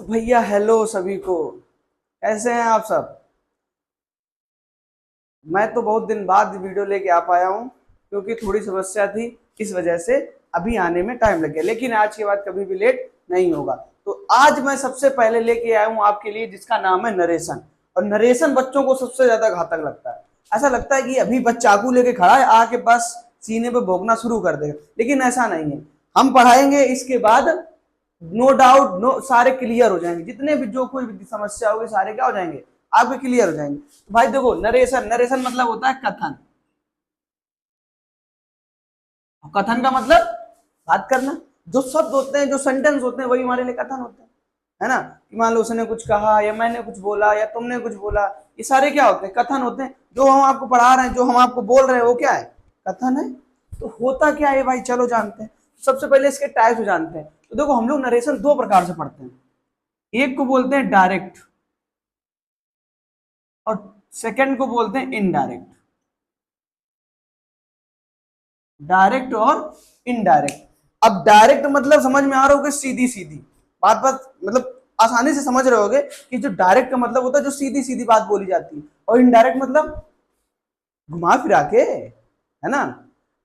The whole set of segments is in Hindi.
तो भैया हेलो सभी को। कैसे हैं आप सब? मैं तो बहुत दिन बाद वीडियो लेके आ पाया हूँ क्योंकि थोड़ी समस्या थी, इस वजह से अभी आने में टाइम लग गया, लेकिन आज के बाद कभी भी लेट नहीं होगा। तो आज मैं सबसे पहले लेके आया हूँ आपके लिए जिसका नाम है नरेशन। और नरेशन बच्चों को सबसे ज्यादा घातक लगता है। ऐसा लगता है कि अभी बस चाकू लेके खड़ा है, आके बस सीने पे भोंकना शुरू कर देगा, लेकिन ऐसा नहीं है। हम पढ़ाएंगे, इसके बाद नो डाउट नो सारे क्लियर हो जाएंगे, जितने भी जो कोई भी समस्या होगी सारे क्या हो जाएंगे, आपके क्लियर हो जाएंगे। तो भाई देखो, नरेशन नरेशन मतलब होता है कथन। कथन का मतलब बात करना। जो शब्द होते हैं, जो सेंटेंस होते हैं, वही हमारे लिए कथन होते हैं, है ना। कि मान लो उसने कुछ कहा या मैंने कुछ बोला या तुमने कुछ बोला, ये सारे क्या होते हैं, कथन होते हैं। जो हम आपको पढ़ा रहे हैं, जो हम आपको बोल रहे हैं, वो क्या है, कथन है। तो होता क्या है भाई, चलो जानते हैं। सबसे पहले इसके टाइप्स जानते हैं। तो देखो, हम लोग नरेशन दो प्रकार से पढ़ते हैं। एक को बोलते हैं डायरेक्ट और सेकंड को बोलते हैं इनडायरेक्ट। डायरेक्ट और इनडायरेक्ट। अब डायरेक्ट मतलब समझ में आ रहा होगा, सीधी सीधी बात बात, मतलब आसानी से समझ रहे होगे कि जो डायरेक्ट का मतलब होता है जो सीधी सीधी बात बोली जाती है, और इनडायरेक्ट मतलब घुमा फिरा के, है ना।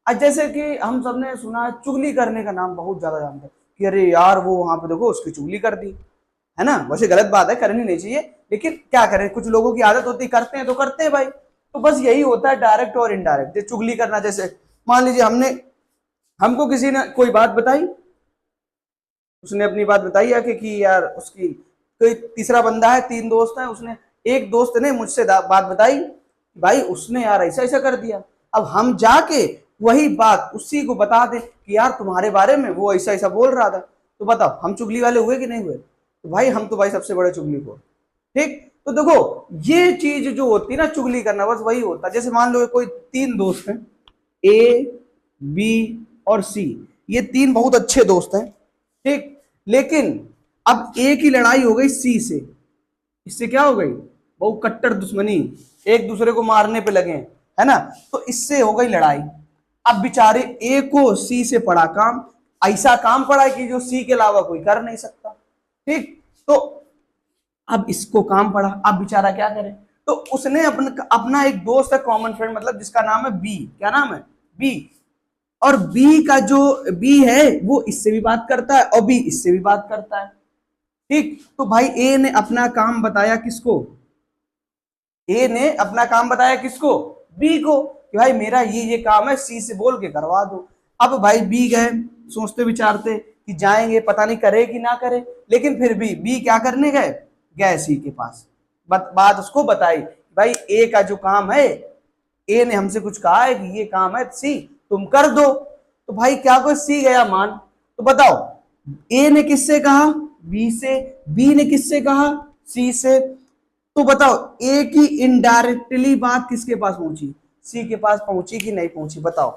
आज जैसे कि हम सबने सुना है, चुगली करने का नाम बहुत ज्यादा जानते हैं कि अरे यार वो वहां पे देखो उसकी चुगली कर दी, है ना। वैसे गलत बात है, करनी नहीं चाहिए, लेकिन क्या करें, कुछ लोगों की आदत होती है, करते हैं तो करते हैं भाई। तो बस यही होता है डायरेक्ट और इनडायरेक्ट, चुगली करना। जैसे मान लीजिए हमने हमको किसी ने कोई बात बताई, उसने अपनी बात बताई आके कि यार उसकी कोई तीसरा बंदा है, तीन दोस्त हैं, उसने एक दोस्त ने मुझसे बात बताई, भाई उसने यार ऐसा ऐसा कर दिया। अब हम जाके वही बात उसी को बता दें कि यार तुम्हारे बारे में वो ऐसा ऐसा बोल रहा था, तो बताओ हम चुगली वाले हुए कि नहीं हुए? तो भाई हम तो भाई सबसे बड़े चुगली को। ठीक। तो देखो, ये चीज जो होती है ना, चुगली करना, बस वही होता है। जैसे मान लो कोई तीन दोस्त हैं, ए, बी और सी। ये तीन बहुत अच्छे दोस्त हैं, ठीक। लेकिन अब ए की लड़ाई हो गई सी से। इससे क्या हो गई, बहुत कट्टर दुश्मनी, एक दूसरे को मारने पे लगे, है ना। तो इससे हो गई लड़ाई। अब बेचारे ए को सी से पड़ा काम, ऐसा काम पड़ा कि जो सी के अलावा कोई कर नहीं सकता, ठीक। तो अब इसको काम पड़ा, अब बेचारा क्या करे। तो उसने अपना एक दोस्त है, कॉमन फ्रेंड, मतलब जिसका नाम है बी। क्या नाम है, बी। और बी का जो बी है वो इससे भी बात करता है और बी इससे भी बात करता है, ठीक। तो भाई ए ने अपना काम बताया किसको, ए ने अपना काम बताया किसको, बी को, कि भाई मेरा ये काम है, सी से बोल के करवा दो। अब भाई बी गए, सोचते विचारते कि जाएंगे, पता नहीं करे कि ना करे, लेकिन फिर भी बी क्या करने गए, गए सी के पास। बात उसको बताई, भाई ए का जो काम है, ए ने हमसे कुछ कहा है कि ये काम है सी, तुम कर दो। तो भाई क्या कोई सी गया मान। तो बताओ, ए ने किससे कहा, बी से, बी ने किससे कहा, सी से। तो बताओ ए की इनडायरेक्टली बात किसके पास पहुंची, सी के पास पहुंची कि नहीं पहुंची, बताओ।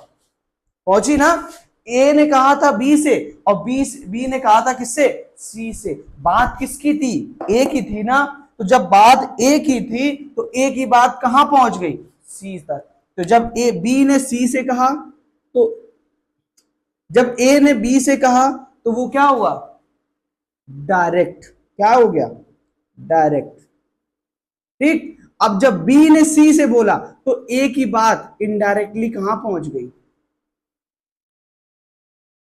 पहुंची ना। ए ने कहा था बी से और बी ने कहा था किससे, सी से। बात किसकी थी, ए की थी ना। तो जब बात ए की थी तो ए की बात कहां पहुंच गई, सी तक। तो जब ए बी ने सी से कहा, तो जब ए ने बी से कहा तो वो क्या हुआ, डायरेक्ट। क्या हो गया, डायरेक्ट, ठीक। अब जब बी ने सी से बोला तो ए की बात इनडायरेक्टली कहां पहुंच गई,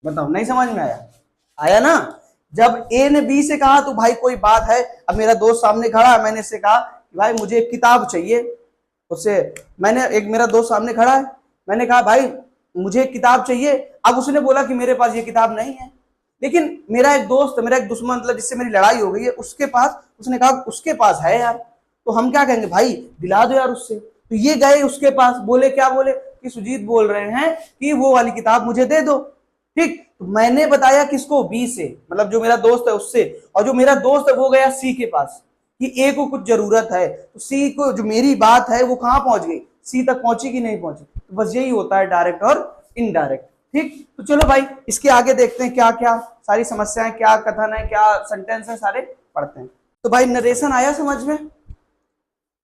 बताओ। नहीं समझ में आया, आया ना। जब ए ने बी से कहा तो भाई कोई बात है, अब मेरा दोस्त सामने खड़ा है, मैंने इससे कहा कि भाई मुझे एक किताब चाहिए, उससे मैंने एक मेरा दोस्त सामने खड़ा है, मैंने कहा भाई मुझे एक किताब चाहिए। अब उसने बोला कि मेरे पास ये किताब नहीं है, लेकिन मेरा एक दोस्त, मेरा एक दुश्मन, मतलब जिससे मेरी लड़ाई हो गई है, उसके पास, उसने कहा उसके पास है यार। तो हम क्या कहेंगे, भाई दिला दो यार उससे। तो ये गए उसके पास, बोले क्या बोले कि सुजीत बोल रहे हैं कि वो वाली किताब मुझे दे दो, ठीक। तो मैंने बताया किसको, बी से, मतलब जो मेरा दोस्त है उससे। और जो मेरा दोस्त है वो गया सी के पास कि ए को कुछ जरूरत है। तो सी को जो मेरी बात है वो कहां पहुंच गई, सी तक पहुंची कि नहीं पहुंची। तो बस यही होता है डायरेक्ट और इनडायरेक्ट, ठीक। तो चलो भाई इसके आगे देखते हैं क्या क्या सारी समस्याएं, क्या कथन है, क्या सेंटेंस है, सारे पढ़ते हैं। तो भाई नरेशन आया समझ में?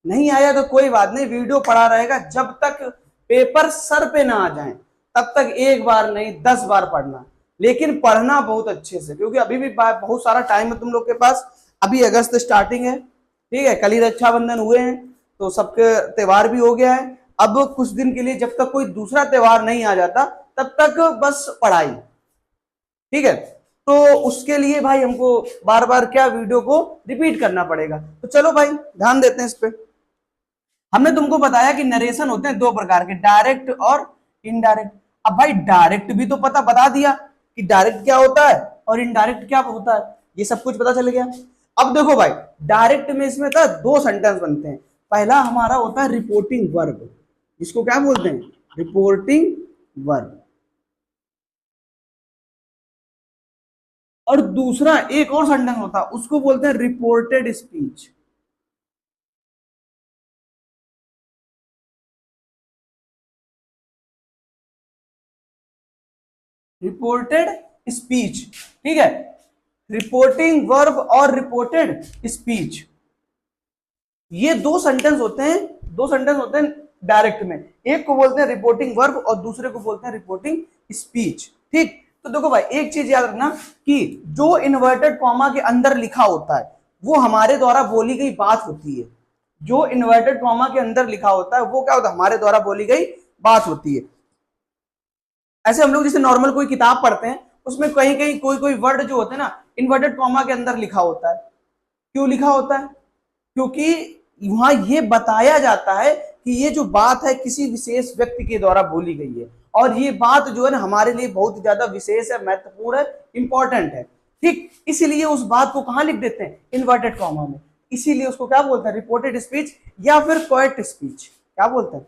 नहीं आया तो कोई बात नहीं, वीडियो पड़ा रहेगा जब तक पेपर सर पे ना आ जाए, तब तक एक बार नहीं 10 बार पढ़ना, लेकिन पढ़ना बहुत अच्छे से, क्योंकि अभी भी बहुत सारा टाइम है तुम लोग के पास। अभी अगस्त स्टार्टिंग है, ठीक है, कल ही रक्षाबंधन हुए हैं, तो सबके त्योहार भी हो गया है। अब कुछ दिन के लिए जब तक कोई दूसरा त्योहार नहीं आ जाता तब तक बस पढ़ाई, ठीक है। तो उसके लिए भाई हमको बार बार क्या वीडियो को रिपीट करना पड़ेगा। तो चलो भाई ध्यान देते हैं इस पे। हमने तुमको बताया कि नरेशन होते हैं दो प्रकार के, डायरेक्ट और इनडायरेक्ट। अब भाई डायरेक्ट भी तो पता बता दिया कि डायरेक्ट क्या होता है और इनडायरेक्ट क्या होता है, ये सब कुछ पता चल गया। अब देखो भाई डायरेक्ट में इसमें था दो सेंटेंस बनते हैं। पहला हमारा होता है रिपोर्टिंग वर्ब, जिसको क्या बोलते हैं, रिपोर्टिंग वर्ब। और दूसरा एक और सेंटेंस होता है उसको बोलते हैं रिपोर्टेड स्पीच। रिपोर्टेड स्पीच, ठीक है, रिपोर्टिंग वर्ब और रिपोर्टेड स्पीच, ये दो सेंटेंस होते हैं, दो सेंटेंस होते हैं डायरेक्ट में। एक को बोलते हैं रिपोर्टिंग वर्ब और दूसरे को बोलते हैं रिपोर्टिंग स्पीच, ठीक। तो देखो भाई एक चीज याद रखना कि जो इन्वर्टेड कॉमा के अंदर लिखा होता है वो हमारे द्वारा बोली गई बात होती है। जो इन्वर्टेड कॉमा के अंदर लिखा होता है वो क्या होता है, हमारे द्वारा बोली गई बात होती है। ऐसे हम लोग जैसे नॉर्मल कोई किताब पढ़ते हैं उसमें कहीं कहीं कोई कोई वर्ड जो होते हैं ना इन्वर्टेड कॉमा के अंदर लिखा होता है। क्यों लिखा होता है, क्योंकि वहां ये बताया जाता है कि ये जो बात है किसी विशेष व्यक्ति के द्वारा बोली गई है और ये बात जो है ना हमारे लिए बहुत ज्यादा विशेष है, महत्वपूर्ण है, इंपॉर्टेंट है, ठीक। इसीलिए उस बात को कहां लिख देते हैं, इन्वर्टेड कॉमा में। इसीलिए उसको क्या बोलते हैं, रिपोर्टेड स्पीच या फिर क्वाइट स्पीच। क्या बोलते हैं,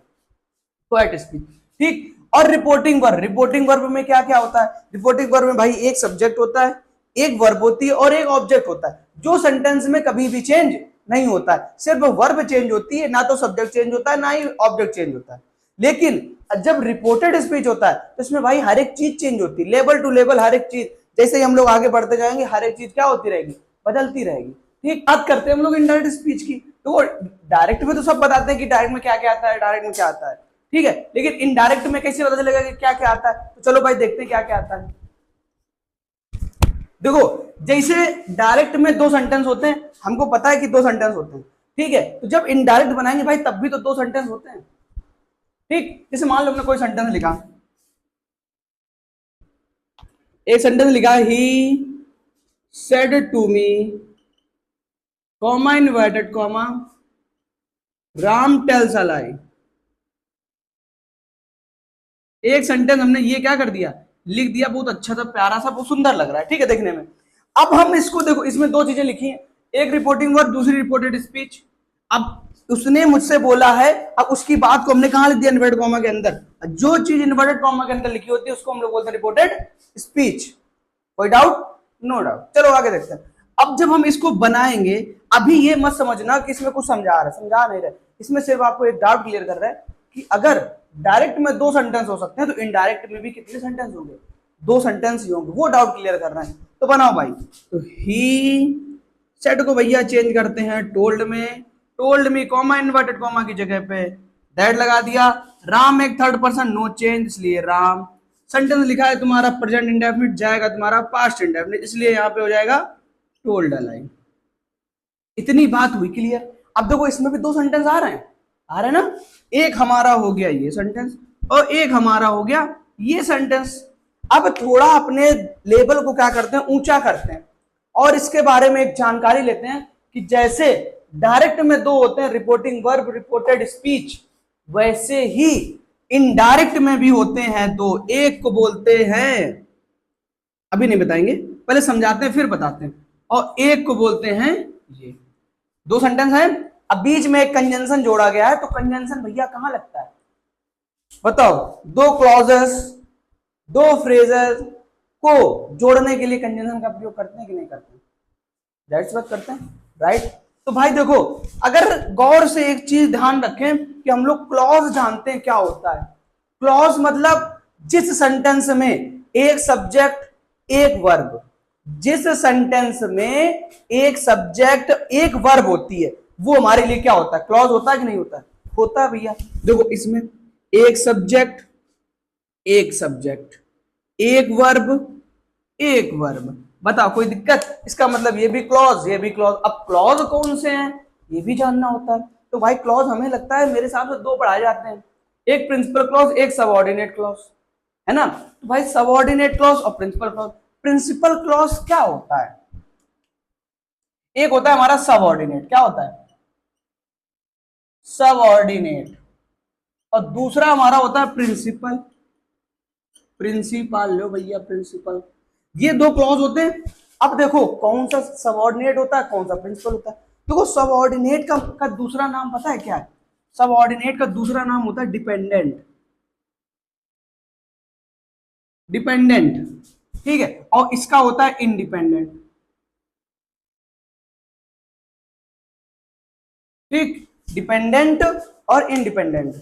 क्वाइट स्पीच, ठीक। और रिपोर्टिंग वर्ब, रिपोर्टिंग वर्ब में क्या क्या होता है, रिपोर्टिंग वर्ब में भाई एक सब्जेक्ट होता है, एक वर्ब होती है और एक ऑब्जेक्ट होता है, जो सेंटेंस में कभी भी चेंज नहीं होता है, सिर्फ वर्ब चेंज होती है, ना तो सब्जेक्ट चेंज होता है ना ही ऑब्जेक्ट चेंज होता है। लेकिन जब रिपोर्टेड स्पीच होता है तो इसमें भाई हर एक चीज चेंज होती है, लेवल टू लेवल हर एक चीज, जैसे ही हम लोग आगे बढ़ते जाएंगे हर एक चीज क्या होती रहेगी, बदलती रहेगी, ठीक। बात करते हैं हम लोग इनडायरेक्ट स्पीच की, तो वो डायरेक्ट में तो सब बताते हैं कि डायरेक्ट में क्या क्या आता है, डायरेक्ट में क्या आता है, ठीक है, लेकिन इनडायरेक्ट में कैसे पता चलेगा कि क्या क्या आता है। तो चलो भाई देखते हैं क्या क्या आता है। देखो जैसे डायरेक्ट में दो सेंटेंस होते हैं, हमको पता है कि दो सेंटेंस होते हैं, ठीक है। तो जब इनडायरेक्ट बनाएंगे भाई तब भी तो दो सेंटेंस होते हैं, ठीक। जैसे मान लो हमने कोई सेंटेंस लिखा, एक सेंटेंस लिखा he said to me comma inverted comma Ram tales अ लाई। एक सेंटेंस हमने ये क्या कर दिया, लिख दिया, बहुत अच्छा सा प्यारा सा बहुत सुंदर लग रहा है, ठीक है, देखने में। अब हम इसको देखो, इसमें दो चीजें लिखी हैं, एक रिपोर्टिंग वर्ब दूसरी रिपोर्टेड स्पीच। अब उसने मुझसे बोला है, अब उसकी बात को हमने कहां लिख दिया, इन्वर्टेड कॉमा के अंदर। जो चीज इन्वर्टेड कॉमा के अंदर लिखी होती है उसको हम लोग बोलते हैं रिपोर्टेड स्पीच। कोई डाउट, नो डाउट। चलो आगे देखते हैं। अब जब हम इसको बनाएंगे, अभी ये मत समझना कि इसमें कुछ समझा रहा है, समझा नहीं रहे, इसमें सिर्फ आपको एक डाउट क्लियर कर रहा है कि अगर डायरेक्ट में दो सेंटेंस हो सकते हैं तो इनडायरेक्ट में भी कितने सेंटेंस होंगे, दो सेंटेंस ही होंगे, वो डाउट क्लियर कर रहे हैं। तो बनाओ भाई, तो ही सेट को भैया चेंज करते हैं टोल्ड में, told me comma inverted comma की जगह पे दैट लगा दिया, राम एक थर्ड पर्सन नो चेंज इसलिए राम। सेंटेंस लिखा है तुम्हारा प्रेजेंट इंडेफिनिट, जाएगा तुम्हारा पास्ट इंडेफिनिट, इसलिए यहां पे हो जाएगा टोल्ड अलाइन। इतनी बात हुई क्लियर। अब देखो इसमें भी दो सेंटेंस आ रहे हैं, आ रहे हैं ना, एक हमारा हो गया ये सेंटेंस और एक हमारा हो गया ये सेंटेंस। अब थोड़ा अपने लेवल को क्या करते हैं, ऊंचा करते हैं और इसके बारे में एक जानकारी लेते हैं कि जैसे डायरेक्ट में दो होते हैं, रिपोर्टिंग वर्ब रिपोर्टेड स्पीच, वैसे ही इनडायरेक्ट में भी होते हैं दो, एक को बोलते हैं, अभी नहीं बताएंगे, पहले समझाते हैं फिर बताते हैं, और एक को बोलते हैं ये। दो सेंटेंस है, अब बीच में एक कंजंक्शन जोड़ा गया है, तो कंजंक्शन भैया कहां लगता है बताओ, दो क्लॉजेस दो फ्रेजेस को जोड़ने के लिए कंजंक्शन का प्रयोग करते हैं कि नहीं करते, दैट्स व्हाट करते हैं, राइट। तो भाई देखो अगर गौर से एक चीज ध्यान रखें कि हम लोग क्लॉज जानते हैं क्या होता है। क्लॉज मतलब जिस सेंटेंस में एक सब्जेक्ट एक वर्ब, जिस सेंटेंस में एक सब्जेक्ट एक वर्ब होती है वो हमारे लिए क्या होता है, क्लॉज होता है कि नहीं होता है, होता है भैया। देखो इसमें एक सब्जेक्ट एक सब्जेक्ट, एक वर्ब एक वर्ब, बताओ कोई दिक्कत? इसका मतलब ये भी क्लॉज, ये भी क्लॉज। अब क्लॉज कौन से हैं ये भी जानना होता है। तो भाई क्लॉज हमें लगता है मेरे हिसाब से दो पढ़ाए जाते हैं, एक प्रिंसिपल क्लॉज, एक सबऑर्डिनेट क्लॉज, है ना। तो भाई सबऑर्डिनेट क्लॉज और प्रिंसिपल क्लॉज। प्रिंसिपल क्लॉज क्या होता है? एक होता है हमारा सबऑर्डिनेट, क्या होता है? सबऑर्डिनेट। और दूसरा हमारा होता है प्रिंसिपल। प्रिंसिपल लो भैया, प्रिंसिपल। ये दो क्लॉज होते हैं। अब देखो कौन सा सबऑर्डिनेट होता है, कौन सा प्रिंसिपल होता है। देखो सबऑर्डिनेट का दूसरा नाम पता है क्या है? सबऑर्डिनेट का दूसरा नाम होता है डिपेंडेंट। डिपेंडेंट, ठीक है। और इसका होता है इंडिपेंडेंट। ठीक, डिपेंडेंट और इंडिपेंडेंट।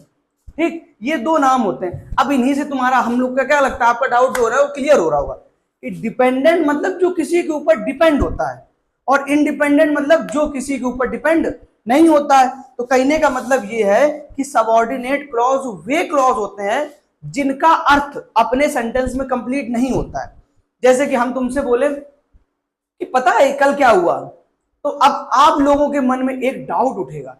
ठीक, ये दो नाम होते हैं। अब इन्हीं से तुम्हारा हम लोग का क्या लगता है, आपका डाउट हो रहा है वो क्लियर हो रहा होगा कि डिपेंडेंट मतलब जो किसी के ऊपर डिपेंड होता है, और इंडिपेंडेंट मतलब जो किसी के ऊपर डिपेंड नहीं होता है। तो कहने का मतलब ये है कि सबऑर्डिनेट क्लॉज वे क्लॉज होते हैं जिनका अर्थ अपने सेंटेंस में कंप्लीट नहीं होता है। जैसे कि हम तुमसे बोले कि पता है कल क्या हुआ, तो अब आप लोगों के मन में एक डाउट उठेगा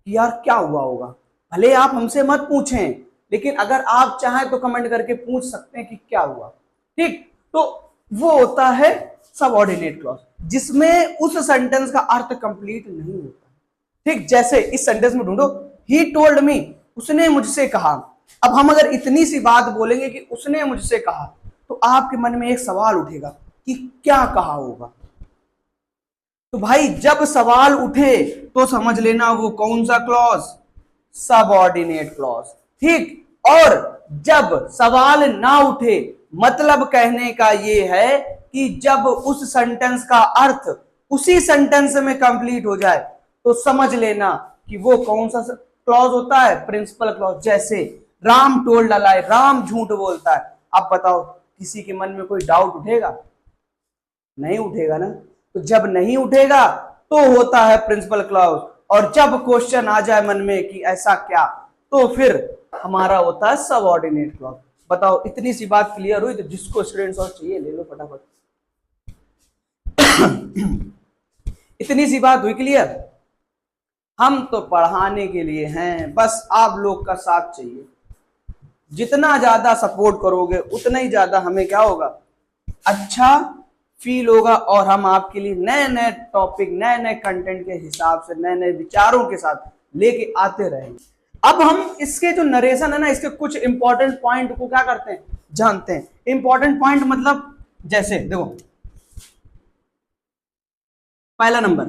कि यार क्या हुआ होगा। भले आप हमसे मत पूछें, लेकिन अगर आप चाहें तो कमेंट करके पूछ सकते हैं कि क्या हुआ। ठीक, तो वो होता है सबऑर्डिनेट क्लॉज जिसमें उस सेंटेंस का अर्थ कंप्लीट नहीं होता। ठीक, जैसे इस सेंटेंस में ढूंढो, ही टोल्ड मी, उसने मुझसे कहा। अब हम अगर इतनी सी बात बोलेंगे कि उसने मुझसे कहा, तो आपके मन में एक सवाल उठेगा कि क्या कहा होगा। तो भाई जब सवाल उठे तो समझ लेना वो कौन सा क्लॉज, सबऑर्डिनेट क्लॉज। ठीक, और जब सवाल ना उठे मतलब कहने का ये है कि जब उस सेंटेंस का अर्थ उसी सेंटेंस में कंप्लीट हो जाए तो समझ लेना कि वो कौन सा क्लॉज होता है, प्रिंसिपल क्लॉज। जैसे राम टोल्ड अ लाई, राम झूठ बोलता है। अब बताओ किसी के मन में कोई डाउट उठेगा? नहीं उठेगा ना। तो जब नहीं उठेगा तो होता है प्रिंसिपल क्लॉज, और जब क्वेश्चन आ जाए मन में कि ऐसा क्या, तो फिर हमारा होता है सबऑर्डिनेट क्लॉज। बताओ इतनी सी बात क्लियर हुई? तो जिसको स्क्रीनशॉट चाहिए ले लो फटाफट। इतनी सी बात हुई क्लियर? हम तो पढ़ाने के लिए हैं, बस आप लोग का साथ चाहिए। जितना ज्यादा सपोर्ट करोगे उतना ही ज्यादा हमें क्या होगा, अच्छा फील होगा, और हम आपके लिए नए नए टॉपिक, नए नए कंटेंट के हिसाब से, नए नए विचारों के साथ लेके आते रहेंगे। अब हम इसके जो नरेशन है ना, इसके कुछ इंपॉर्टेंट पॉइंट को क्या करते हैं, जानते हैं। इंपॉर्टेंट पॉइंट मतलब जैसे देखो, पहला नंबर,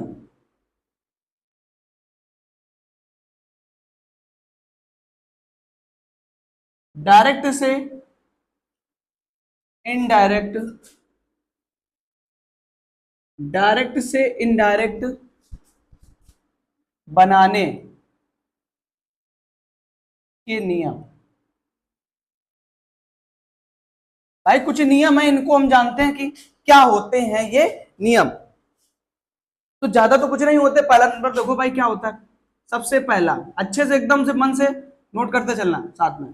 डायरेक्ट से इनडायरेक्ट, डायरेक्ट से इनडायरेक्ट बनाने के नियम। भाई कुछ नियम है, इनको हम जानते हैं कि क्या होते हैं ये नियम। तो ज्यादा तो कुछ नहीं होते। पहला नंबर देखो भाई क्या होता है। सबसे पहला, अच्छे से एकदम से मन से नोट करते चलना साथ में।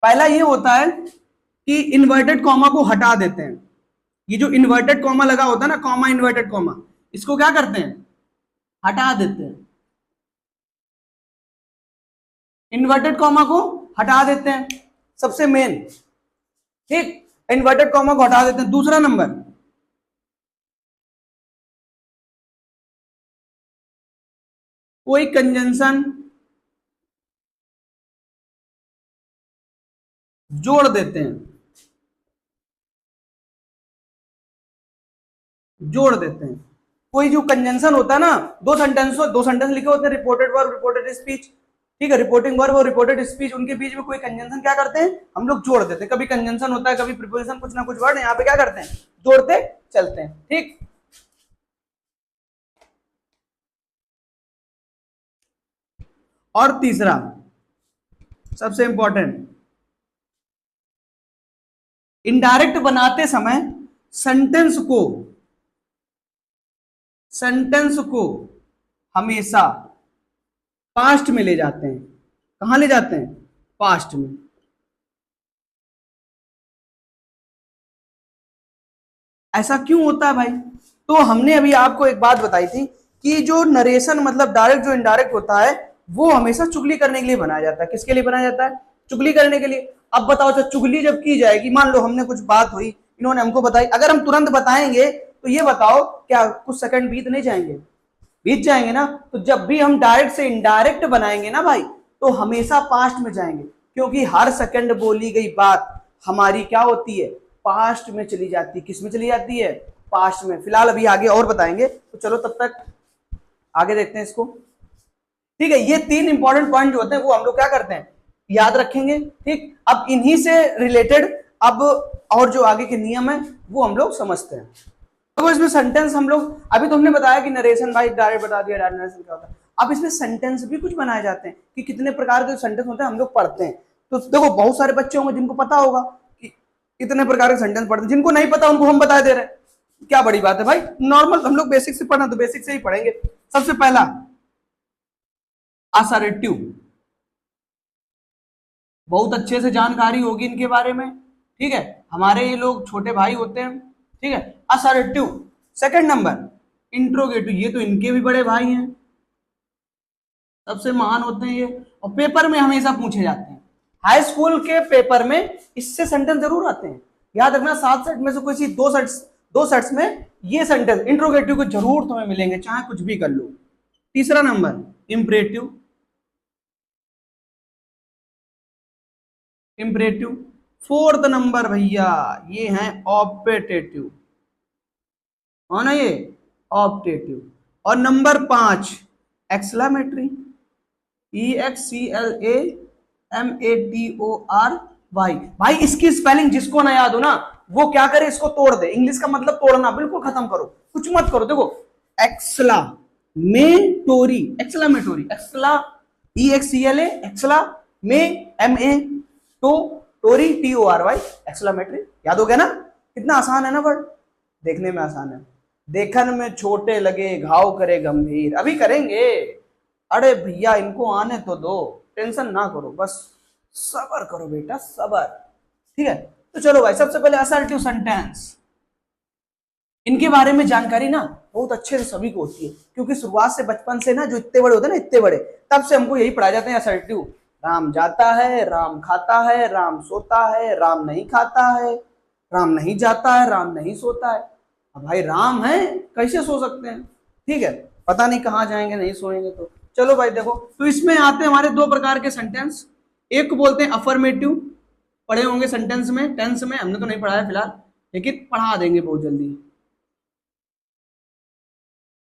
पहला ये होता है कि इन्वर्टेड कॉमा को हटा देते हैं। ये जो इन्वर्टेड कॉमा लगा होता है ना, कॉमा इन्वर्टेड कॉमा, इसको क्या करते हैं, हटा देते हैं। इन्वर्टेड कॉमा को हटा देते हैं, सबसे मेन। ठीक, इन्वर्टेड कॉमा को हटा देते हैं। दूसरा नंबर, कोई कंजंक्शन जोड़ देते हैं, जोड़ देते हैं। कोई जो कंजंक्शन होता है ना, दो सेंटेंस लिखे होते हैं, रिपोर्टेड वर्ब, रिपोर्टेड स्पीच। ठीक है, रिपोर्टिंग वर्ब और रिपोर्टेड स्पीच, उनके बीच में कोई कंजंक्शन क्या करते हैं, हम लोग जोड़ देते हैं। कभी कंजंक्शन होता है, कभी प्रीपोजिशन, कुछ ना कुछ वर्ड यहाँ पे क्या करते हैं, जोड़ते चलते हैं। ठीक, और तीसरा सबसे इंपॉर्टेंट, इनडायरेक्ट बनाते समय सेंटेंस को, सेंटेंस को हमेशा पास्ट में ले जाते हैं। कहां ले जाते हैं, पास्ट में। ऐसा क्यों होता है भाई? तो हमने अभी आपको एक बात बताई थी कि जो नरेशन मतलब डायरेक्ट जो इनडायरेक्ट होता है वो हमेशा चुगली करने के लिए बनाया जाता है। किसके लिए बनाया जाता है? चुगली करने के लिए। अब बताओ, जब चुगली जब की जाएगी, मान लो हमने कुछ बात हुई, इन्होंने हमको बताई, अगर हम तुरंत बताएंगे तो ये बताओ क्या कुछ सेकंड बीत नहीं जाएंगे? बीत जाएंगे ना। तो जब भी हम डायरेक्ट से इनडायरेक्ट बनाएंगे ना भाई, तो हमेशा पास्ट में जाएंगे, क्योंकि हर सेकंड बोली गई बात हमारी क्या होती है? पास्ट में चली जाती है। किस में चली जाती है? पास्ट में। फिलहाल अभी आगे और बताएंगे, तो चलो तब तक आगे देखते हैं इसको। ठीक है, ये 3 इंपॉर्टेंट पॉइंट जो होते हैं वो हम लोग क्या करते हैं? याद रखेंगे। ठीक, अब इन्हीं से रिलेटेड अब और जो आगे के नियम है वो हम लोग समझते हैं। तो इसमें सेंटेंस हम लोग, अभी तो हमने बताया कि नरेशन भाई डायरेक्ट बता दिया डायरेक्ट नरेशन क्या होता है। अब इसमें सेंटेंस भी कुछ बनाए जाते हैं कि कितने प्रकार के सेंटेंस होते हैं, हम लोग पढ़ते हैं। तो देखो बहुत सारे बच्चे होंगे जिनको पता होगा कि इतने प्रकार के सेंटेंस पढ़ते हैं, जिनको नहीं पता उनको हम बता दे रहे हैं। क्या बड़ी बात है भाई, नॉर्मल हम लोग बेसिक से पढ़ना तो बेसिक से ही पढ़ेंगे। सबसे पहला असर्टिव, बहुत अच्छे से जानकारी होगी इनके बारे में। ठीक है, हमारे ये लोग छोटे भाई होते हैं। ठीक है, असर्टिव। सेकंड नंबर इंट्रोगेटिव, ये तो इनके भी बड़े भाई हैं, सबसे महान होते हैं ये, और पेपर में हमेशा पूछे जाते हैं। हाई स्कूल के पेपर में इससे सेंटेंस जरूर आते हैं। याद रखना 7 सेट में से कोई 2 सेट्स में ये सेंटेंस इंट्रोगेटिव को जरूर तुम्हें मिलेंगे, चाहे कुछ भी कर लो। तीसरा number imperative. Imperative. Fourth number भैया ये है ऑप्टेटिव, हो ना, ये ऑप्टेटिव। और नंबर 5 एक्सक्लेमेटरी, EXCLAMATORY। भाई इसकी स्पेलिंग जिसको ना याद हो ना वो क्या करे, इसको तोड़ दे। इंग्लिश का मतलब तोड़ना, बिल्कुल खत्म करो, कुछ मत करो। देखो एक्सलामेटोरी, एक्सलामेटोरी, एक्सला EXCLA, एक्सला में MA टोरी TORY, एक्सलामेटरी। याद हो गया ना? कितना आसान है ना वर्ड, देखने में आसान है, देखन में छोटे लगे घाव करे गंभीर। अभी करेंगे, अरे भैया इनको आने तो दो, टेंशन ना करो, बस सबर करो बेटा, सबर। ठीक है, तो चलो भाई सबसे पहले असर्टिव सेंटेंस, इनके बारे में जानकारी ना बहुत अच्छे से सभी को होती है, क्योंकि शुरुआत से बचपन से ना जो इतने बड़े होते हैं ना, इतने बड़े, तब से हमको यही पढ़ाए जाते हैं असर्टिव। राम जाता है, राम खाता है, राम सोता है, राम नहीं खाता है, राम नहीं जाता है, राम नहीं सोता है। अब भाई राम है, कैसे सो सकते हैं? ठीक है, पता नहीं कहाँ जाएंगे नहीं सोएंगे तो। चलो भाई देखो, तो इसमें आते हैं हमारे 2 प्रकार के सेंटेंस। एक को बोलते हैं अफर्मेटिव, पढ़े होंगे सेंटेंस में, टेंस में हमने तो नहीं पढ़ा है फिलहाल, लेकिन पढ़ा देंगे बहुत जल्दी।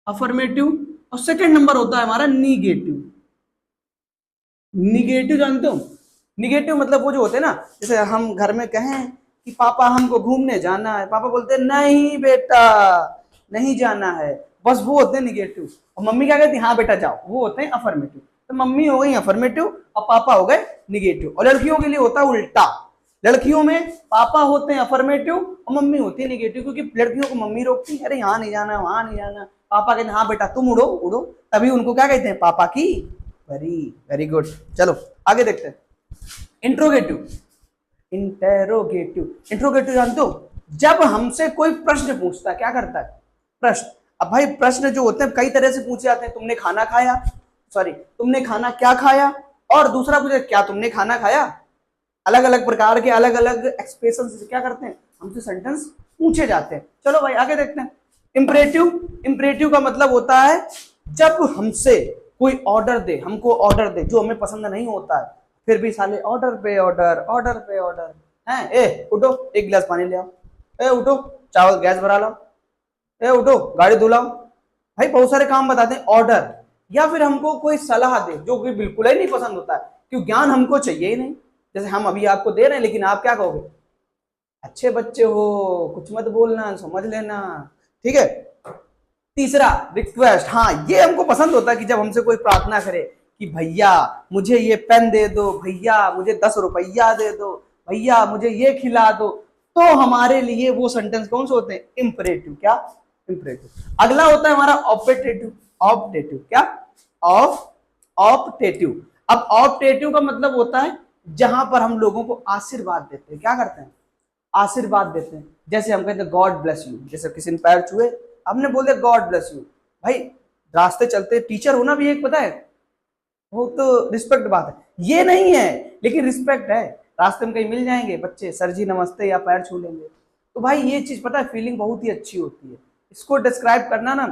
अफर्मेटिव। और सेकंड नंबर होता है हमारा निगेटिव। निगेटिव जानते हो? निगेटिव मतलब वो जो होते हैं ना, जैसे हम घर में कहें कि पापा हमको घूमने जाना है, पापा बोलते हैं नहीं बेटा नहीं जाना है, बस वो होते हैं निगेटिव। और मम्मी क्या कहती है, हाँ बेटा जाओ, वो होते हैं अफर्मेटिव। तो मम्मी हो गई अफर्मेटिव और पापा हो गए निगेटिव। और लड़कियों के लिए होता है उल्टा, लड़कियों में पापा होते हैं अफर्मेटिव और मम्मी होती है निगेटिव, क्योंकि लड़कियों को मम्मी रोकती है, अरे यहाँ नहीं जाना वहां नहीं जाना, पापा कहते हैं हाँ बेटा तुम उड़ो उड़ो, तभी उनको क्या कहते हैं, पापा की वेरी वेरी गुड। चलो आगे देखते हैं इंट्रोगेटिव। इंटेरोगेटिव, इंट्रोगेटिव जानते हो? जब हमसे कोई प्रश्न पूछता है, क्या करता है? प्रश्न। अब भाई प्रश्न जो होते हैं कई तरह से पूछे जाते हैं, तुमने खाना खाया, सॉरी तुमने खाना क्या खाया, और दूसरा पूछे क्या तुमने खाना खाया। अलग अलग प्रकार के अलग अलग एक्सप्रेशन से क्या करते हैं, हमसे सेंटेंस पूछे जाते हैं। चलो भाई आगे देखते हैं इंपरेटिव। इंपरेटिव का मतलब होता है जब हमसे कोई ऑर्डर दे, हमको ऑर्डर दे जो हमें पसंद नहीं होता है, फिर भी साले ऑर्डर पे ऑर्डर, ऑर्डर पे ऑर्डर हैं। ए उठो 1 गिलास पानी ले आओ, ए उठो चावल गैस भरा लाओ, ए उठो गाड़ी धुलाओ। भाई बहुत सारे काम बताते हैं ऑर्डर। या फिर हमको कोई सलाह दे जो कि बिल्कुल ही नहीं पसंद होता है, क्योंकि ज्ञान हमको चाहिए ही नहीं, जैसे हम अभी आपको दे रहे हैं, लेकिन आप क्या कहोगे, अच्छे बच्चे हो कुछ मत बोलना समझ लेना। ठीक है। तीसरा रिक्वेस्ट, हाँ ये हमको पसंद होता है कि जब हमसे कोई प्रार्थना करे कि भैया मुझे ये पेन दे दो, भैया मुझे 10 रुपया दे दो, भैया मुझे ये खिला दो, तो हमारे लिए वो सेंटेंस कौन से होते हैं, इंपरेटिव। क्या? इंपरेटिव। अगला होता है हमारा ऑप्टेटिव। ऑप्टेटिव क्या? ऑप्टेटिव। अब ऑप्टेटिव का मतलब होता है जहां पर हम लोगों को आशीर्वाद देते हैं, क्या करते हैं, आशीर्वाद देते हैं। जैसे हम कहते हैं गॉड ब्लेस यू, जैसे किसी ने पैर छुए हमने बोल दिया गॉड ब्लेस यू। भाई रास्ते चलते टीचर होना भी एक पता है वो तो रिस्पेक्ट बात है, ये नहीं है लेकिन रिस्पेक्ट है। रास्ते में कहीं मिल जाएंगे बच्चे, सर जी नमस्ते या पैर छू लेंगे, तो भाई ये चीज पता है फीलिंग बहुत ही अच्छी होती है। इसको डिस्क्राइब करना ना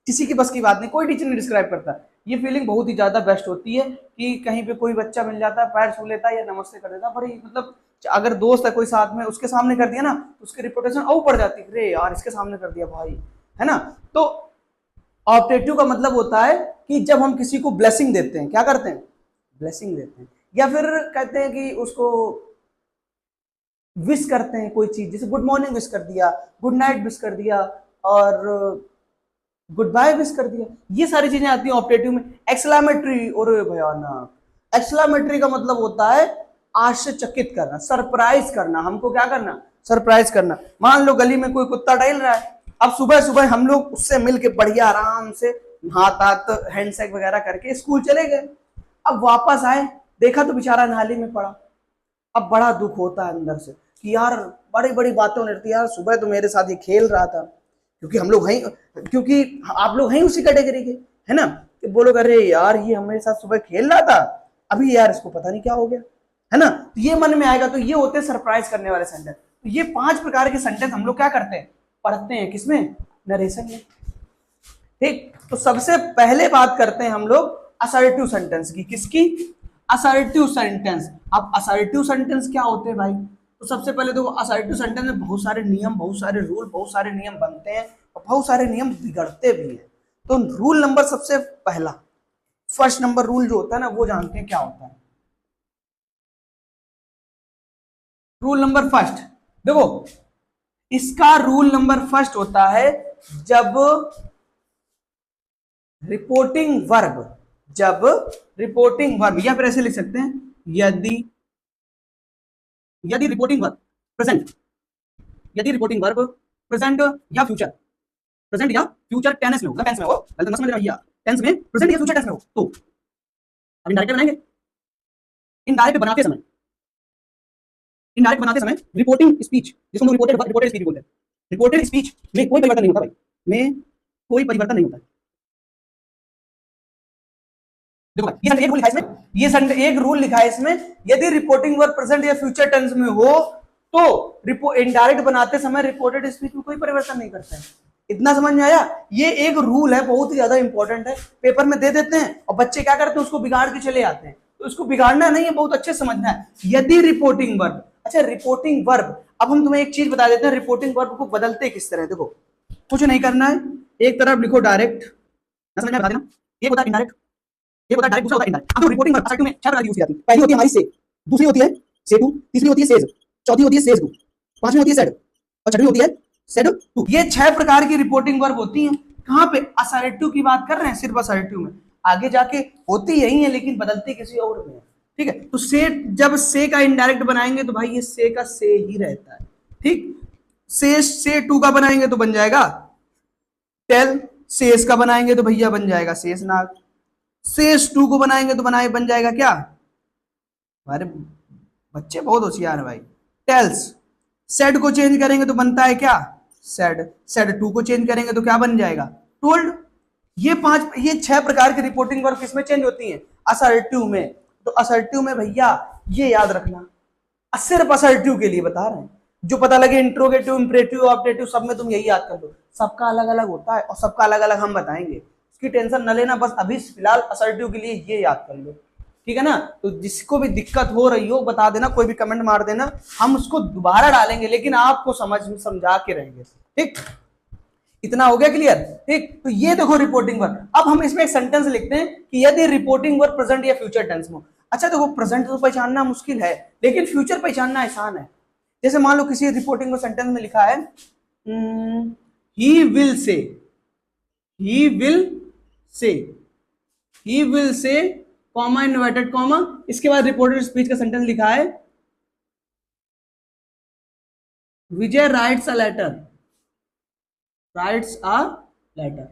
किसी की बस की बात नहीं, कोई टीचर नहीं डिस्क्राइब करता। ये फीलिंग बहुत ही ज्यादा बेस्ट होती है कि कहीं पे कोई बच्चा मिल जाता है, पैर छू लेता है या नमस्ते कर देता है, बड़ी मतलब अगर दोस्त है कोई साथ में उसके सामने कर दिया ना तो उसकी रिपोर्टेशन और पड़ जाती है, अरे यार इसके सामने कर दिया भाई, है ना। तो ऑप्टेटिव का मतलब होता है कि जब हम किसी को ब्लेसिंग देते हैं, क्या करते हैं, ब्लेसिंग देते हैं, या फिर कहते हैं कि उसको विश करते हैं कोई चीज, जैसे गुड मॉर्निंग विश कर दिया, गुड नाइट विश कर दिया और गुड बाय विश कर दिया, ये सारी चीजें आती हैं ऑप्टेटिव में। एक्सक्लेमेटरी और भयानक, एक्सक्लेमेटरी का मतलब होता है आश्चर्यचकित करना, सरप्राइज करना, हमको क्या करना, सरप्राइज करना। मान लो गली में कोई कुत्ता टहल रहा है, अब सुबह सुबह हम लोग उससे मिलके बढ़िया आराम से हाथ हाथ हैंडशेक वगैरह करके स्कूल चले गए। अब वापस आए देखा तो बेचारा नाली में पड़ा। अब बड़ा दुख होता है अंदर से कि यार बड़ी बड़ी बातें होने लगती, यार सुबह तो मेरे साथ ये खेल रहा था, क्योंकि हम लोग हैं, क्योंकि आप लोग हैं उसी कैटेगरी के, है ना, कि बोलो अरे यार ये हमारे साथ सुबह खेल रहा था, अभी यार इसको पता नहीं क्या हो गया, है ना। तो ये मन में आएगा। तो ये होते हैं सरप्राइज करने वाले सेंटेंस। तो ये 5 प्रकार के सेंटेंस हम लोग क्या करते हैं, पढ़ते हैं, किसमें, नरेशन में। ठीक, तो सबसे पहले बात करते हैं हम लोग असर्टिव सेंटेंस की, किसकी, असर्टिव सेंटेंस। अब असर्टिव सेंटेंस क्या होते हैं भाई, तो सबसे पहले तो असर्टिव सेंटेंस में बहुत सारे नियम, बहुत सारे रूल, बहुत सारे नियम बनते हैं और बहुत सारे नियम बिगड़ते भी हैं। तो रूल नंबर सबसे पहला, फर्स्ट नंबर रूल जो होता है ना, वो जानते हैं क्या होता है। रूल नंबर फर्स्ट देखो, इसका रूल नंबर फर्स्ट होता है जब रिपोर्टिंग वर्ब, जब रिपोर्टिंग वर्ब, या फिर ऐसे लिख सकते हैं यदि, यदि रिपोर्टिंग वर्ब प्रेजेंट, यदि रिपोर्टिंग वर्ब प्रेजेंट या फ्यूचर, प्रेजेंट या फ्यूचर टेंस में हो, टेंस में हो, समझ में भैया, टेंस में प्रेजेंट या फ्यूचर टेंस में हो, तो अब इनडायरेक्ट बनाएंगे। इनडायरेक्ट बनाते समय, इनडायरेक्ट बनाते समय रिपोर्टिंग स्पीच, जिसको हम रिपोर्टेड स्पीच बोलते हैं, रिपोर्टेड स्पीच में कोई परिवर्तन नहीं होता भाई, में कोई परिवर्तन नहीं होता। देखो भाई ये एक रूल लिखा है इसमें, ये एक रूल लिखा है इसमें, यदि रिपोर्टिंग वर्ब प्रेजेंट या फ्यूचर टेंस में हो तो इनडायरेक्ट बनाते समय रिपोर्टेड स्पीच में कोई परिवर्तन नहीं करता है। इतना समझ में आया। ये एक रूल है, बहुत ही ज्यादा इंपॉर्टेंट है, पेपर में दे देते हैं और बच्चे क्या करते हैं, उसको बिगाड़ के चले आते हैं। तो इसको बिगाड़ना नहीं है, बहुत अच्छे समझना है। यदि रिपोर्टिंग वर्ब, अच्छा रिपोर्टिंग वर्ब, अब हम तुम्हें एक चीज बता देते हैं, रिपोर्टिंग वर्ब को बदलते किस तरह। देखो कुछ नहीं करना है, एक तरफ लिखो डायरेक्ट, समझ में बता देना, एक होता है इनडायरेक्ट, एक होता है डायरेक्ट, दूसरा होता है इनडायरेक्ट। अब रिपोर्टिंग वर्ब असर्टिव में 6 प्रकार की यूज की जाती है। पहली होती है हमारी से, दूसरी होती है से टू, तीसरी होती है सेज, चौथी होती है सेज टू, पांचवी होती है सेड और छठवीं होती है सेड टू। ये 6 प्रकार की रिपोर्टिंग वर्ब होती हैं। कहां पे, असर्टिव की बात कर रहे हैं, सिर्फ असर्टिव में। आगे जाके होती यही है लेकिन बदलती किसी और में है, ठीक है। तो से, जब से का इनडायरेक्ट बनाएंगे तो भाई ये से का से ही रहता है, ठीक। से टू का बनाएंगे तो बन जाएगा टेल, सेस का बनाएंगे तो भैया बन जाएगा शेषनाग, सेस टू को बनाएंगे तो बन जाएगा क्या, हमारे बच्चे बहुत होशियार है भाई, टेल्स। सेड को चेंज करेंगे तो बनता है क्या, सेड। सेड टू को चेंज करेंगे तो क्या बन जाएगा, टोल्ड। ये 6 प्रकार की रिपोर्टिंग वर्ब किसमें चेंज होती है, असर्टिव में। तो असर्टिव में भैया ये याद रखना, सिर्फ असर्टिव के लिए बता रहे हैं, जो पता लगे इंट्रोगेटिव, इंपरेटिव, ऑप्टेटिव, सब में तुम यही याद कर लो। सबका अलग अलग होता है और सबका अलग अलग हम बताएंगे, उसकी टेंशन न लेना, बस अभी फिलहाल असर्टिव के लिए ये याद कर लो, ठीक है ना। तो जिसको भी दिक्कत हो रही हो बता देना, कोई भी कमेंट मार देना, हम उसको दोबारा डालेंगे लेकिन आपको समझा के रहेंगे, ठीक। इतना हो गया क्लियर, ठीक। तो ये देखो रिपोर्टिंग वर्ब। अब हम इसमें एक सेंटेंस लिखते हैं कि यदि रिपोर्टिंग वर्ब प्रेजेंट या फ्यूचर टेंस में। अच्छा देखो प्रेजेंट तो पहचानना मुश्किल है लेकिन फ्यूचर पहचानना आसान है। जैसे मान लो किसी रिपोर्टिंग सेंटेंस में लिखा है ही will say, he will say, he will say comma inverted comma, इसके बाद रिपोर्टेड स्पीच का सेंटेंस लिखा है Vijay writes a letter, writes a letter.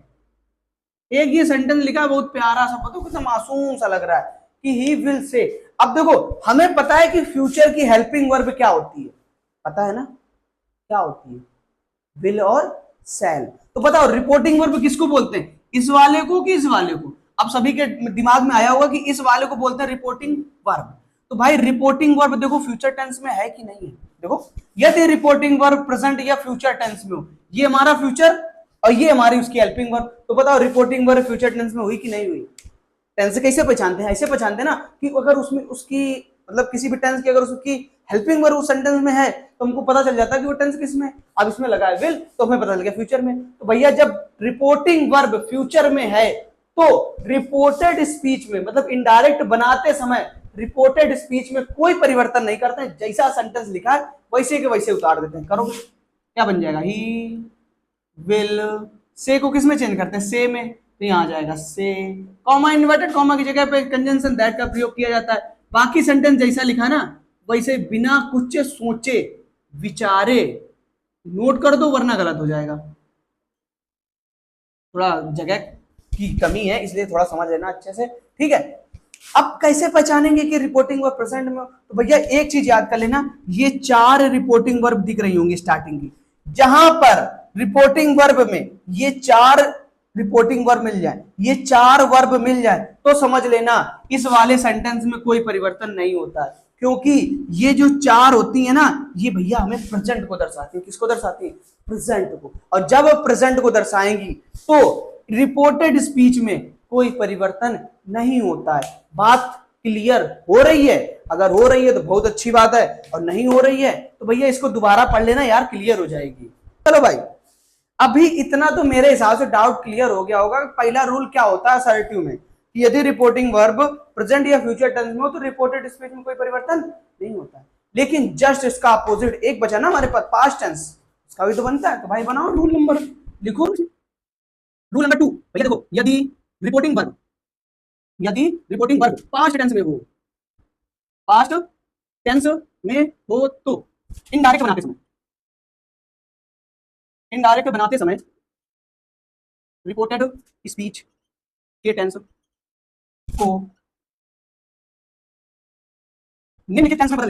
एक ये सेंटेंस लिखा है बहुत प्यारा सा, पता कितना मासूम सा लग रहा है कि ही विल से। अब देखो हमें पता है कि फ्यूचर की हेल्पिंग वर्ब क्या होती है, पता है ना क्या होती है, विल और शैल। तो बताओ रिपोर्टिंग वर्ब किसको बोलते हैं, इस वाले को कि इस वाले को? अब सभी के दिमाग में आया होगा कि इस वाले को बोलते हैं रिपोर्टिंग वर्ब। तो भाई रिपोर्टिंग वर्ब देखो फ्यूचर टेंस में है कि नहीं है, देखो यदि रिपोर्टिंग वर्ब प्रेजेंट या फ्यूचर टेंस में हो, ये हमारा फ्यूचर और ये हमारी उसकी हेल्पिंग वर्ब, तो बताओ रिपोर्टिंग वर्ब फ्यूचर टेंस में हुई कि नहीं हुई? टेंस कैसे पहचानते हैं, ऐसे पहचानते हैं ना कि अगर उसमें उसकी मतलब किसी भी टेंस की अगर उसकी हेल्पिंग वर्ब उस सेंटेंस में है तो हमको पता चल जाता है कि वो टेंस किस में है। अब इसमें लगा है विल तो हमें पता चल गया फ्यूचर में। तो भैया जब रिपोर्टिंग वर्ब फ्यूचर में है तो रिपोर्टेड स्पीच में मतलब इनडायरेक्ट बनाते समय रिपोर्टेड स्पीच में कोई परिवर्तन नहीं करते हैं, जैसा सेंटेंस लिखा है वैसे के वैसे उतार देते हैं। करो क्या बन जाएगा, ही विल, से को किस में चेंज करते हैं, से में, तो यहां आ जाएगा से, कॉमा इन्वर्टेड कॉमा की जगह पे कंजंक्शन दैट का प्रयोग किया जाता है। बाकी सेंटेंस जैसा लिखा ना वैसे बिना कुछ सोचे विचारे नोट कर दो वरना गलत हो जाएगा। थोड़ा जगह की कमी है इसलिए थोड़ा समझ लेना अच्छे से, ठीक है। अब कैसे पहचानेंगे कि रिपोर्टिंग वर्ब प्रेजेंट में? तो भैया एक चीज याद कर लेना, ये 4 रिपोर्टिंग वर्ब दिख रही होंगी स्टार्टिंग की, जहां पर रिपोर्टिंग वर्ब में ये 4 रिपोर्टिंग वर्ब मिल जाए, ये 4 वर्ब मिल जाए तो समझ लेना इस वाले सेंटेंस में कोई परिवर्तन नहीं होता है, क्योंकि ये जो 4 होती है ना ये भैया हमें प्रेजेंट को दर्शाती है। किसको दर्शाती है? प्रेजेंट को। और जब प्रेजेंट को दर्शाएंगी तो रिपोर्टेड स्पीच में कोई परिवर्तन नहीं होता है। बात क्लियर हो रही है? अगर हो रही है तो बहुत अच्छी बात है, और नहीं हो रही है तो भैया इसको दोबारा पढ़ लेना यार, क्लियर हो जाएगी। चलो भाई अभी इतना तो मेरे हिसाब से डाउट क्लियर हो गया होगा। पहला रूल क्या होता है असर्टिव में कि यदि रिपोर्टिंग वर्ब प्रेजेंट या फ्यूचर टेंस में हो तो रिपोर्टेड स्पीच में कोई परिवर्तन नहीं होता है। लेकिन जस्ट इसका अपोजिट एक बचा ना हमारे पास, पास्ट टेंस, इसका भी तो बनता है। तो भाई बनाओ रूल नंबर, लिखो रूल नंबर 2। भैया देखो यदि रिपोर्टिंग वर्ब पास्ट टेंस में हो, पास्ट टेंस में हो तो इनडायरेक्ट बनाते समय रिपोर्टेड स्पीच के टेंस को निम्नलिखित टेंस में बदल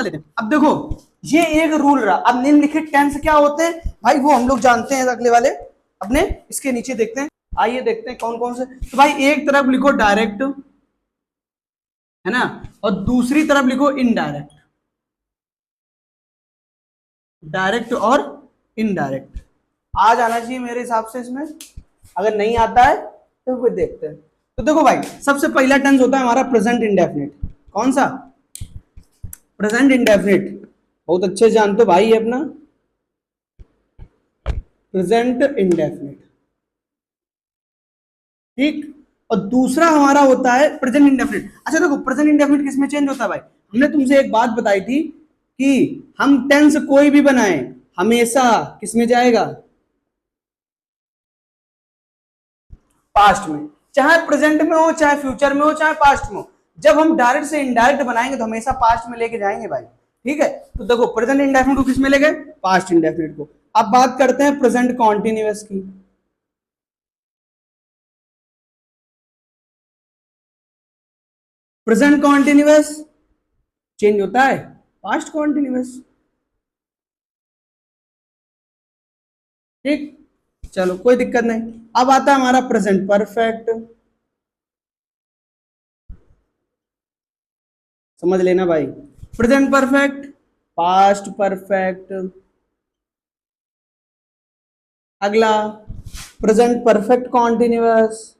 लेते हैं, अब देखो ये एक रूल रहा। अब निम्नलिखित टेंस क्या होते हैं भाई वो हम लोग जानते हैं, अगले वाले अपने इसके नीचे देखते हैं। आइए देखते हैं कौन कौन से। तो भाई एक तरफ लिखो डायरेक्ट है ना, और दूसरी तरफ लिखो इनडायरेक्ट, डायरेक्ट और इनडायरेक्ट आ जाना चाहिए मेरे हिसाब से इसमें। अगर नहीं आता है तो फिर देखते हैं। तो देखो भाई सबसे पहला टेंस होता है हमारा प्रेजेंट इंडेफिनिट। कौन सा? प्रेजेंट इंडेफिनिट, बहुत अच्छे जानते हो भाई ये अपना प्रेजेंट इंडेफिनिट, ठीक। और दूसरा हमारा होता है प्रेजेंट इंडेफिनिट। अच्छा देखो प्रेजेंट इंडेफिनिट किसमें चेंज होता है भाई? हमने तुमसे एक बात बताई थी कि हम टेंस कोई भी बनाए हमेशा किसमें जाएगा? पास्ट में। चाहे प्रेजेंट में हो, चाहे फ्यूचर में हो, चाहे पास्ट में हो, जब हम डायरेक्ट से इनडायरेक्ट बनाएंगे तो हमेशा पास्ट में लेके जाएंगे भाई, ठीक है। तो देखो प्रेजेंट इंडेफिनिट को किस में ले गए? पास्ट इंडेफिनिट को। अब बात करते हैं प्रेजेंट कॉन्टिन्यूअस की। प्रेजेंट कॉन्टिन्यूअस चेंज होता है पास्ट कॉन्टिन्यूअस, ठीक। चलो कोई दिक्कत नहीं। अब आता है हमारा प्रेजेंट परफेक्ट, समझ लेना भाई। प्रेजेंट परफेक्ट, पास्ट परफेक्ट, अगला present perfect continuous,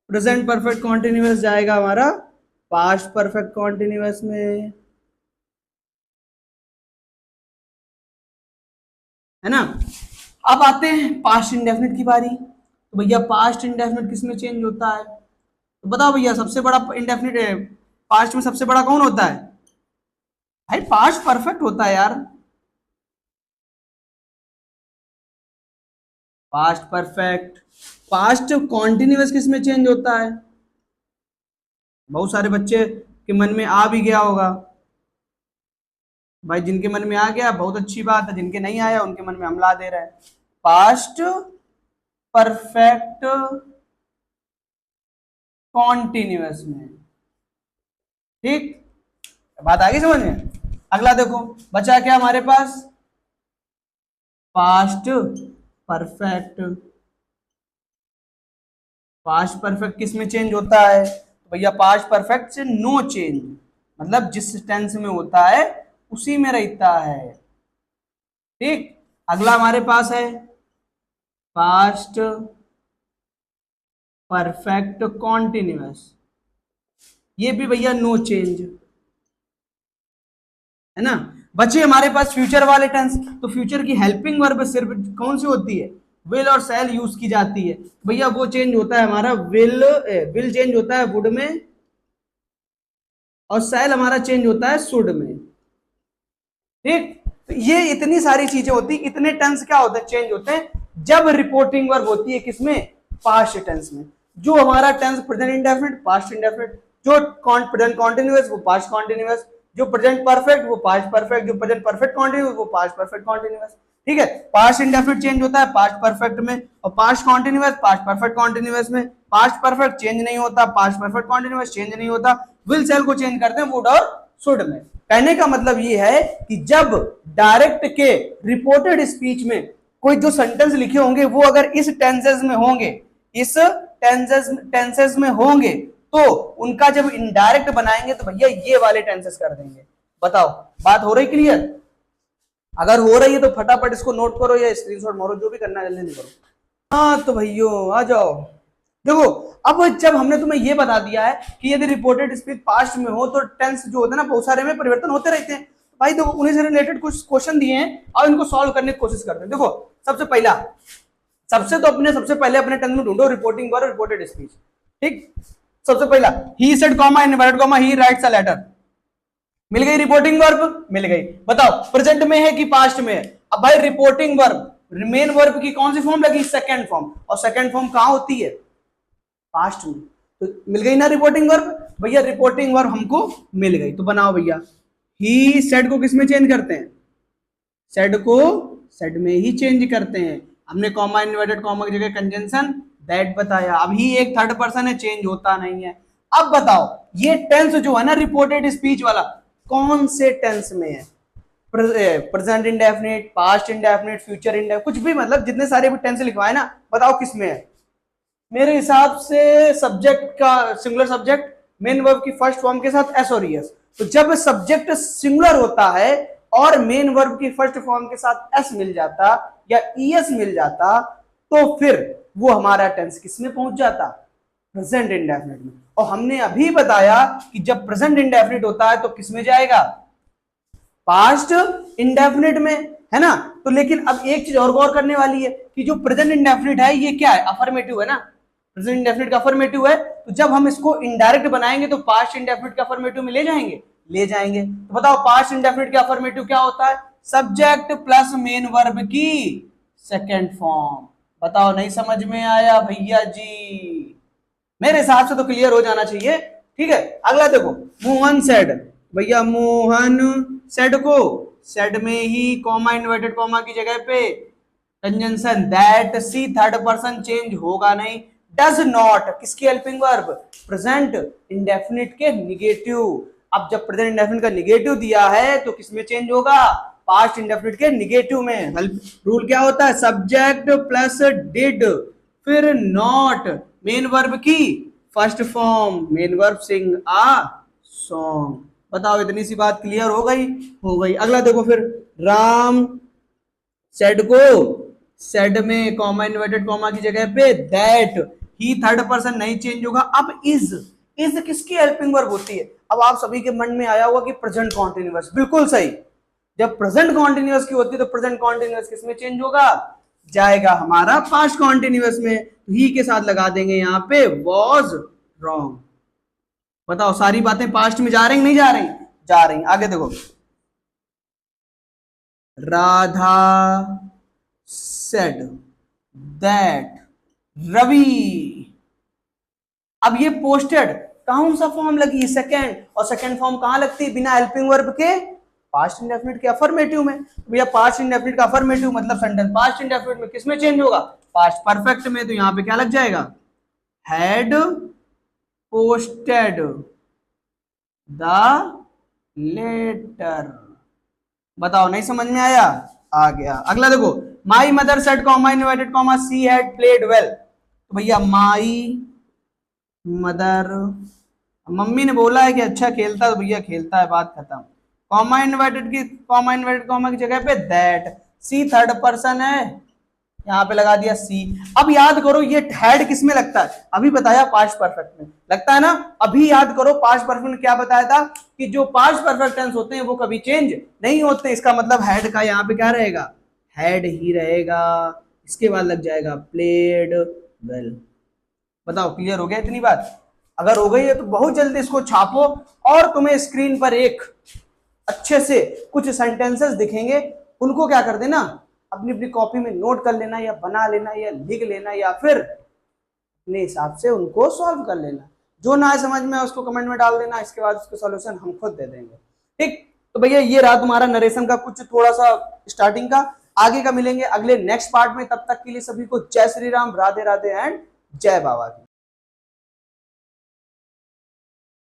present perfect continuous जाएगा हमारा पास्ट परफेक्ट कॉन्टिन्यूअस में, है ना। अब आते हैं पास्ट इंडेफिनिट की बारी। तो भैया पास्ट इंडेफिनिट किस में चेंज होता है? तो बताओ भैया सबसे बड़ा इंडेफिनिट है पास्ट में, सबसे बड़ा कौन होता है भाई? पास्ट परफेक्ट होता है यार। Past perfect. पास्ट कॉन्टिन्यूअस किस में चेंज होता है? बहुत सारे बच्चे के मन में आ भी गया होगा भाई, जिनके मन में आ गया बहुत अच्छी बात है, जिनके नहीं आया उनके मन में हम ला दे रहे हैं। पास्ट परफेक्ट कॉन्टिन्यूअस में। ठीक, बात आ गई समझ में। अगला देखो बचा क्या हमारे पास, पास्ट परफेक्ट। पास्ट परफेक्ट किस में चेंज होता है, तो भैया पास्ट परफेक्ट से नो चेंज, मतलब जिस टेंस में होता है उसी में रहता है। ठीक, अगला हमारे पास है पास्ट परफेक्ट कॉन्टिन्यूअस, ये भी भैया नो चेंज है ना। बचे हमारे पास फ्यूचर वाले टेंस, तो फ्यूचर की हेल्पिंग वर्ब सिर्फ कौन सी होती है, विल और शैल यूज की जाती है। भैया वो चेंज होता है हमारा विल चेंज होता है वुड में, और शैल हमारा चेंज होता है शुड में। ठीक, तो ये इतनी सारी चीजें होती, इतने टेंस क्या होते हैं, चेंज होते हैं जब रिपोर्टिंग वर्ब होती है किसमें, पास्ट टेंस में। जो हमारा tense present indefinite, past indefinite, जो प्रेजेंट कॉन्टिन्यूअस वो पास्ट कॉन्टिन्यूअस, जो प्रेजेंट परफेक्ट वो पास्ट परफेक्ट, जो प्रेजेंट परफेक्ट कॉन्टिन्यूअस वो पास्ट परफेक्ट कॉन्टिन्यूअस। ठीक है, पास्ट इंडेफिनिट चेंज होता है पास्ट परफेक्ट में, और past continuous past perfect continuous में। पास्ट परफेक्ट चेंज नहीं होता, पास्ट परफेक्ट कॉन्टिन्यूअस चेंज नहीं होता, विल सेल को चेंज करते हैं वुड और शुड में। कहने का मतलब ये है कि जब डायरेक्ट के रिपोर्टेड स्पीच में कोई जो सेंटेंस लिखे होंगे वो अगर इस टेंसेस में होंगे, इस टेंसेस में होंगे, तो उनका जब इनडायरेक्ट बनाएंगे तो भैया ये वाले टेंसेस कर देंगे। बताओ बात हो रही क्लियर? अगर हो रही है तो फटाफट इसको नोट करो या स्क्रीनशॉट मारो, जो भी करना है जल्दी करो। हाँ तो भैया आ जाओ, देखो अब जब हमने तुम्हें ये बता दिया है कि यदि रिपोर्टेड स्पीच पास्ट में हो तो टेंस जो होता है ना बहुत सारे में परिवर्तन होते रहते हैं। भाई देखो उन्हीं से रिलेटेड कुछ क्वेश्चन दिए हैं और इनको सॉल्व करने की कोशिश करते हैं। देखो सबसे पहले अपने टेंस में ढूंढो रिपोर्टिंग वर्ब रिपोर्टेड स्पीच। ठीक, सबसे पहला he said comma inverted comma he writes a letter, मिल गई रिपोर्टिंग वर्ब, मिल गई। बताओ प्रेजेंट में है कि पास्ट में है। अब भाई रिपोर्टिंग वर्ब मेन वर्ब की कौन सी फॉर्म लगी, सेकंड फॉर्म, और सेकंड फॉर्म कहां होती है, पास्ट में, तो मिल गई ना रिपोर्टिंग वर्ब। भैया रिपोर्टिंग वर्ब हमको मिल गई, तो बनाओ भैया ही सेड को किस में चेंज करते हैं, सेड को सेड में ही चेंज करते हैं। हमने कॉमा इनवर्टेड कॉमा की जगह कंजंक्शन दैट बताया। अब ही एक थर्ड पर्सन है, चेंज होता नहीं है। अब बताओ ये टेंस जो है ना रिपोर्टेड स्पीच वाला कौन से टेंस में है, present indefinite, past indefinite, future indefinite, कुछ भी, मतलब जितने सारे भी टेंस लिखवाए ना, बताओ किस में है। मेरे हिसाब से सब्जेक्ट का सिंगुलर सब्जेक्ट मेन वर्ब की फर्स्ट फॉर्म के साथ एस और ईएस। तो जब सब्जेक्ट सिंगुलर होता है और मेन वर्ब की फर्स्ट फॉर्म के साथ एस मिल जाता या ईएस मिल जाता, तो फिर वो हमारा टेंस किस में पहुंच जाता, प्रेजेंट इंडेफिनिट में। और हमने अभी बताया कि जब प्रेजेंट इंडेफिनिट होता है तो किस में जाएगा, पास्ट इंडेफिनिट में, है ना। तो लेकिन अब एक चीज और गौर करने वाली है कि जो प्रेजेंट इंडेफिनिट है ये क्या है, अफर्मेटिव है ना, प्रेजेंट इंडेफिनिट का अफर्मेटिव है। तो जब हम इसको इनडायरेक्ट बनाएंगे तो पास्ट इंडेफिनिट का अफर्मेटिव में ले जाएंगे। तो बताओ पास्ट इंडेफिनिट का अफर्मेटिव क्या होता है, सब्जेक्ट प्लस मेन वर्ब की सेकेंड फॉर्म। बताओ नहीं समझ में आया भैया जी? मेरे हिसाब से तो क्लियर हो जाना चाहिए। ठीक है, अगला देखो मोहन सेड, भैया मोहन सेड को सेड में ही कॉमा इन्वर्टेड कॉमा की जगह पे conjunction that she third person change होगा नहीं। डज नॉट किसकी हेल्पिंग वर्ब, प्रेजेंट इंडेफिनिट के निगेटिव। अब जब प्रेजेंट इंडेफिनिट का निगेटिव दिया है तो किसमें चेंज होगा, पास्ट इंडेफिनिट के निगेटिव में। रूल क्या होता है, सब्जेक्ट प्लस डिड फिर नॉट मेन वर्ब की first form, main verb sing a song. बताओ इतनी सी बात क्लियर हो गई। अगला देखो फिर राम सेड को सेड में कॉमा इन्वर्टेड कॉमा की जगह पे दैट ही थर्ड पर्सन नहीं चेंज होगा। अब इज किसकी हेल्पिंग वर्ब होती है। अब आप सभी के मन में आया होगा कि प्रेजेंट कॉन्टिन्यूअस, बिल्कुल सही। जब प्रेजेंट कॉन्टिन्यूअस की होती है तो प्रेजेंट कॉन्टिन्यूअस किसमें चेंज होगा, जाएगा हमारा पास्ट कॉन्टिन्यूअस में। ही के साथ लगा देंगे यहाँ पे वॉज रॉन्ग। बताओ सारी बातें पास्ट में जा रही नहीं जा रही? आगे देखो राधा सेड दैट रवि। अब ये पोस्टेड कौन सा फॉर्म लगी, सेकंड, और सेकंड फॉर्म कहां लगती है, बिना हेल्पिंग वर्ब के पास्ट इंडेफिनिट के अफर्मेटिव में। तो भैया पास्ट इंडेफिनिट का अफर्मेटिव मतलब सेंटेंस पास्ट इंडेफिनिट में किस में चेंज होगा? पास्ट परफेक्ट में। तो यहाँ पे क्या लग जाएगा? Had posted the letter. बताओ नहीं समझ में आया? आ गया। अगला देखो, my mother said comma inverted comma she had played well. तो भैया माई मदर, मम्मी ने बोला है कि अच्छा खेलता है, तो भैया खेलता है, बात खत्म। कॉमा इनवर्टेड कॉमा की जगह पे दैट। सी थर्ड पर्सन है, यहाँ पे लगा दिया सी। अब याद करो ये हैड किस में लगता है? अभी बताया पास्ट परफेक्ट में लगता है ना। अभी याद करो पास्ट परफेक्ट में क्या बताया था कि जो पास्ट परफेक्ट टेंस होते हैं वो कभी चेंज नहीं होते। इसका मतलब हैड का यहाँ पे क्या रहेगा? हैड ही रहेगा। इसके बाद लग जाएगा प्लेड वेल। बताओ क्लियर हो गया इतनी बात? अगर हो गई है तो बहुत जल्दी इसको छापो और तुम्हें स्क्रीन पर एक अच्छे से कुछ सेंटेंसेस दिखेंगे, उनको क्या कर देना, अपनी अपनी कॉपी में नोट कर लेना या बना लेना या लिख लेना या फिर अपने हिसाब से उनको सॉल्व कर लेना। जो ना समझ में उसको कमेंट में डाल देना, इसके बाद उसका सॉल्यूशन हम खुद दे देंगे। ठीक, तो भैया ये रहा तुम्हारा नरेशन का कुछ थोड़ा सा स्टार्टिंग का। आगे का मिलेंगे अगले नेक्स्ट पार्ट में। तब तक के लिए सभी को जय श्री राम, राधे राधे एंड जय बाबा की।